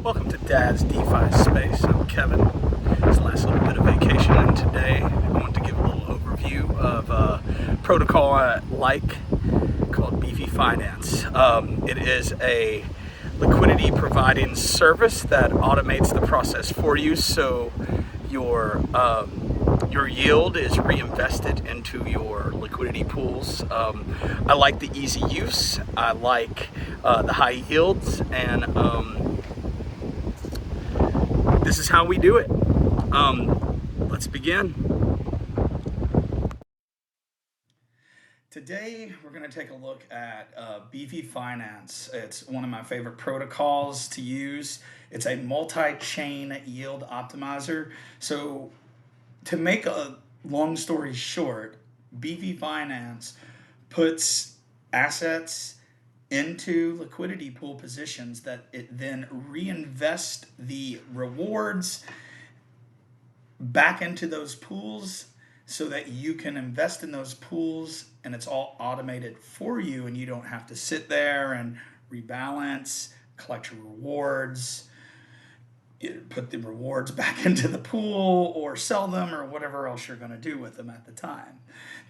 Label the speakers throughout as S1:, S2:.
S1: Welcome to Dad's DeFi Space. I'm Kevin. It's the last little bit of vacation, and today I want to give a little overview of a protocol I like called Beefy Finance. It is a liquidity providing service that automates the process for you, so your yield is reinvested into your liquidity pools. I like the easy use. I like the high yields, and this is how we do it. Let's begin. Today, we're going to take a look at Beefy Finance. It's one of my favorite protocols to use. It's a multi-chain yield optimizer. So to make a long story short, Beefy Finance puts assets into liquidity pool positions that it then reinvests the rewards back into those pools so that you can invest in those pools, and it's all automated for you, and you don't have to sit there and rebalance, collect your rewards, put the rewards back into the pool or sell them or whatever else you're going to do with them at the time.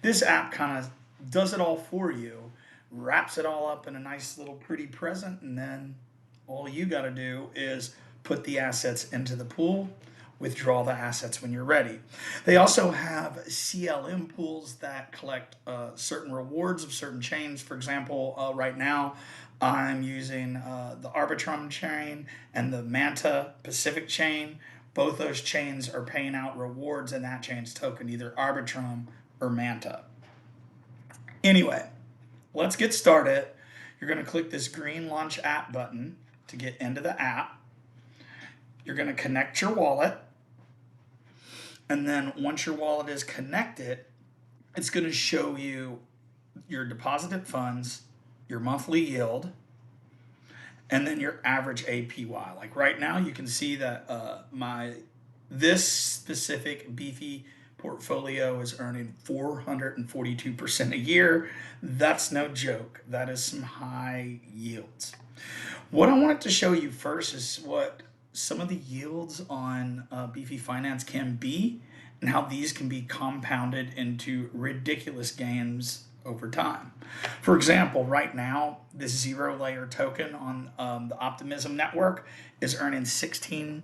S1: This app kind of does it all for you, wraps it all up in a nice little pretty present, and then all you got to do is put the assets into the pool, withdraw the assets when you're ready. They also have CLM pools that collect certain rewards of certain chains. For example, right now I'm using the Arbitrium chain and the Manta Pacific chain. Both those chains are paying out rewards in that chain's token, either Arbitrium or Manta. Anyway, let's get started. You're going to click this green launch app button to get into the app. You're going to connect your wallet. And then once your wallet is connected, it's going to show you your deposited funds, your monthly yield, and then your average APY. Like right now, you can see that this specific Beefy portfolio is earning 442% a year. That's no joke. That is some high yields. What I wanted to show you first is what some of the yields on Beefy Finance can be, and how these can be compounded into ridiculous gains over time. For example, right now, this zero layer token on the Optimism network is earning 1,600%.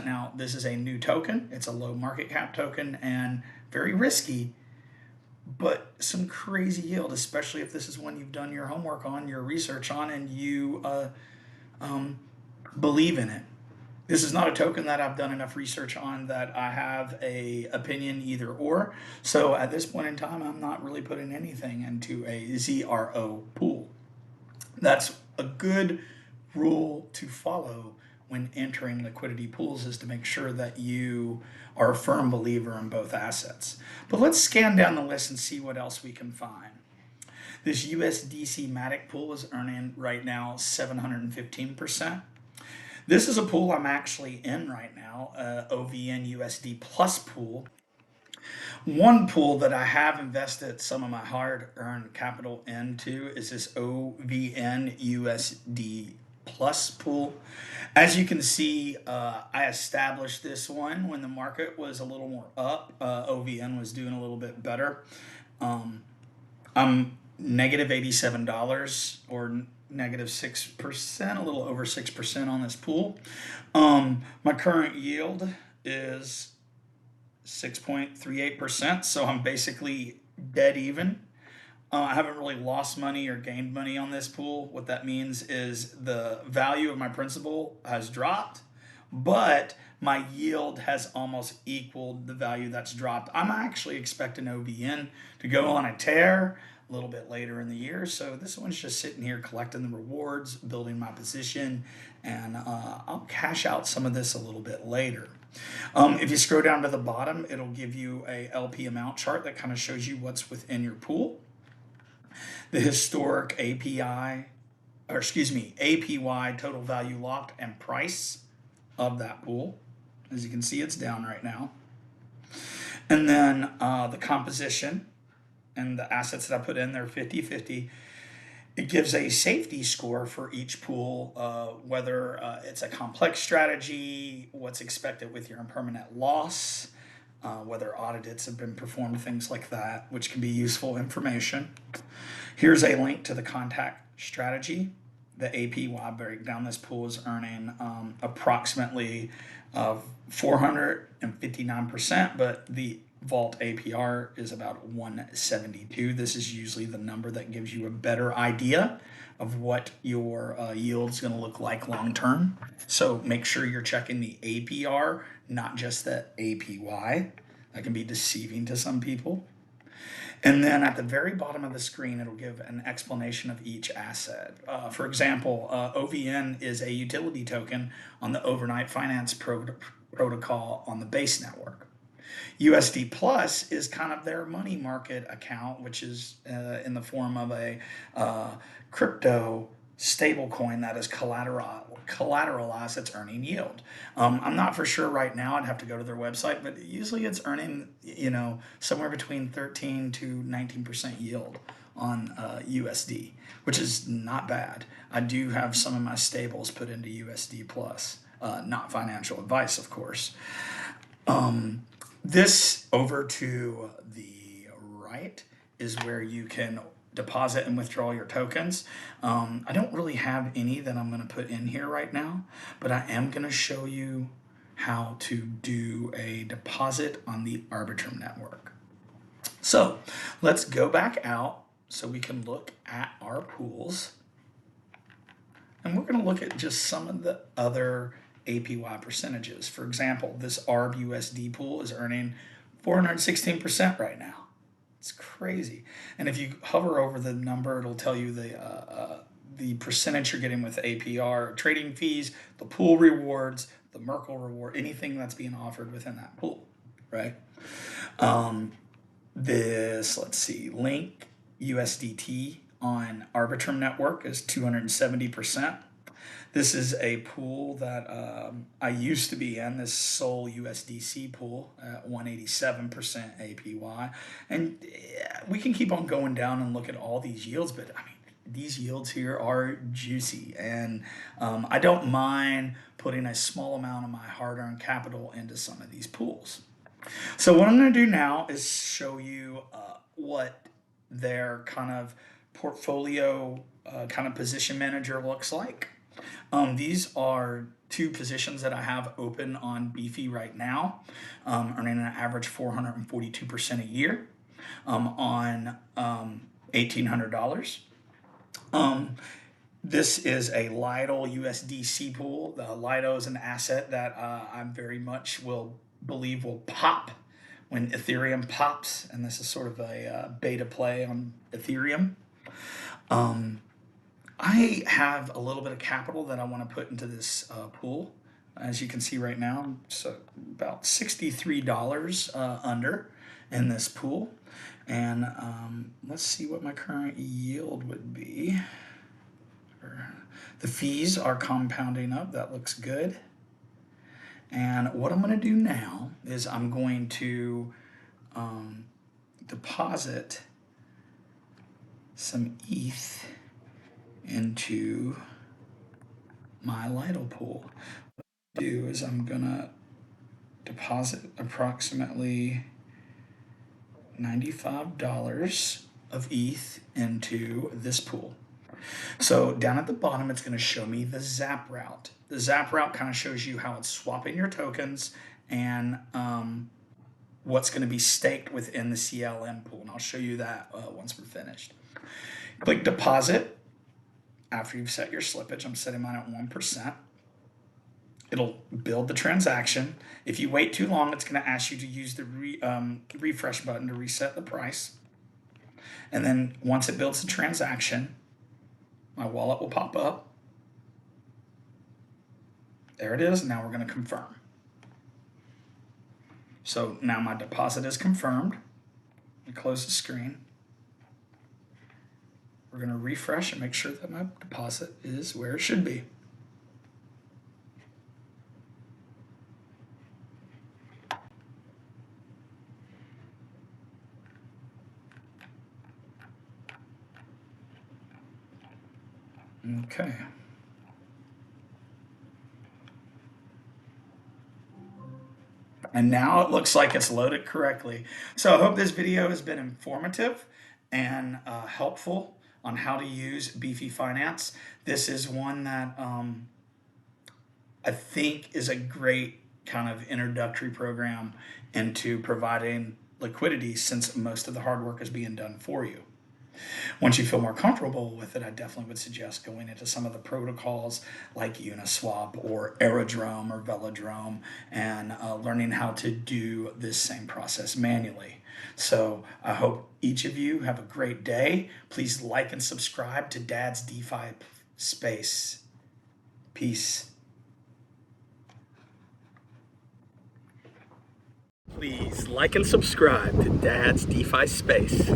S1: Now, this is a new token. It's a low market cap token and very risky, but some crazy yield, especially if this is one you've done your homework on, your research on, and you believe in it. This is not a token that I've done enough research on that I have a opinion either or. So at this point in time, I'm not really putting anything into a ZRO pool. That's a good rule to follow when entering liquidity pools, is to make sure that you are a firm believer in both assets. But let's scan down the list and see what else we can find. This USDC Matic pool is earning right now 715%. This is a pool I'm actually in right now, OVN USD Plus pool. One pool that I have invested some of my hard-earned capital into is this OVN USD Plus pool. As you can see, I established this one when the market was a little more up. OVN was doing a little bit better. I'm negative $87 or negative 6%, a little over 6% on this pool. My current yield is 6.38%, so I'm basically dead even. I haven't really lost money or gained money on this pool. What that means is the value of my principal has dropped, but my yield has almost equaled the value that's dropped. I'm actually expecting OVN to go on a tear a little bit later in the year. So this one's just sitting here collecting the rewards, building my position, and I'll cash out some of this a little bit later. If you scroll down to the bottom, it'll give you a LP amount chart that kind of shows you what's within your pool. The historic APY, total value locked, and price of that pool. As you can see, it's down right now. And then the composition and the assets that I put in there, 50-50. It gives a safety score for each pool, whether it's a complex strategy, what's expected with your impermanent loss, whether audits have been performed, things like that, which can be useful information. Here's a link to the contact strategy. The APY breakdown, this pool is earning approximately 459%, but the Vault APR is about 172. This is usually the number that gives you a better idea of what your yield's going to look like long term. So make sure you're checking the APR, not just the APY. That can be deceiving to some people. And then at the very bottom of the screen, it'll give an explanation of each asset. For example, OVN is a utility token on the overnight finance protocol on the base network. USD Plus is kind of their money market account, which is in the form of a crypto stablecoin that is collateralized, it's earning yield. I'm not for sure right now, I'd have to go to their website, but usually it's earning, somewhere between 13 to 19% yield on USD, which is not bad. I do have some of my stables put into USD Plus, not financial advice, of course. This over to the right is where you can deposit and withdraw your tokens. I don't really have any that I'm going to put in here right now, but I am going to show you how to do a deposit on the Arbitrium network. So let's go back out so we can look at our pools. And we're going to look at just some of the other APY percentages. For example, this ARB USD pool is earning 416% right now. It's crazy. And if you hover over the number, it'll tell you the percentage you're getting with APR, trading fees, the pool rewards, the Merkle reward, anything that's being offered within that pool, right? Let's see, Link USDT on Arbitrium network is 270%. This is a pool that I used to be in, this Sol USDC pool at 187% APY. And we can keep on going down and look at all these yields, but I mean, these yields here are juicy. And I don't mind putting a small amount of my hard-earned capital into some of these pools. So what I'm going to do now is show you what their kind of portfolio kind of position manager looks like. These are two positions that I have open on Beefy right now, earning an average 442% a year on $1,800. This is a Lido USDC pool. The Lido is an asset that I very much believe will pop when Ethereum pops, and this is sort of a beta play on Ethereum. I have a little bit of capital that I want to put into this pool. As you can see right now, so about $63 under in this pool. And let's see what my current yield would be. The fees are compounding up. That looks good. And what I'm going to do now is I'm going to deposit some ETH into my Lido pool. What I do is I'm gonna deposit approximately $95 of ETH into this pool. So down at the bottom, it's going to show me the zap route. The zap route kind of shows you how it's swapping your tokens and what's going to be staked within the CLM pool. And I'll show you that once we're finished. Click deposit. After you've set your slippage, I'm setting mine at 1%. It'll build the transaction. If you wait too long, it's going to ask you to use the refresh button to reset the price. And then once it builds the transaction, my wallet will pop up. There it is. Now we're going to confirm. So now my deposit is confirmed. Let me close the screen. We're going to refresh and make sure that my deposit is where it should be. Okay. And now it looks like it's loaded correctly. So I hope this video has been informative and helpful on how to use Beefy Finance. This is one that I think is a great kind of introductory program into providing liquidity, since most of the hard work is being done for you. Once you feel more comfortable with it, I definitely would suggest going into some of the protocols like Uniswap or Aerodrome or Velodrome and learning how to do this same process manually. So I hope each of you have a great day. Please like and subscribe to Dad's DeFi Space. Peace. Please like and subscribe to Dad's DeFi Space.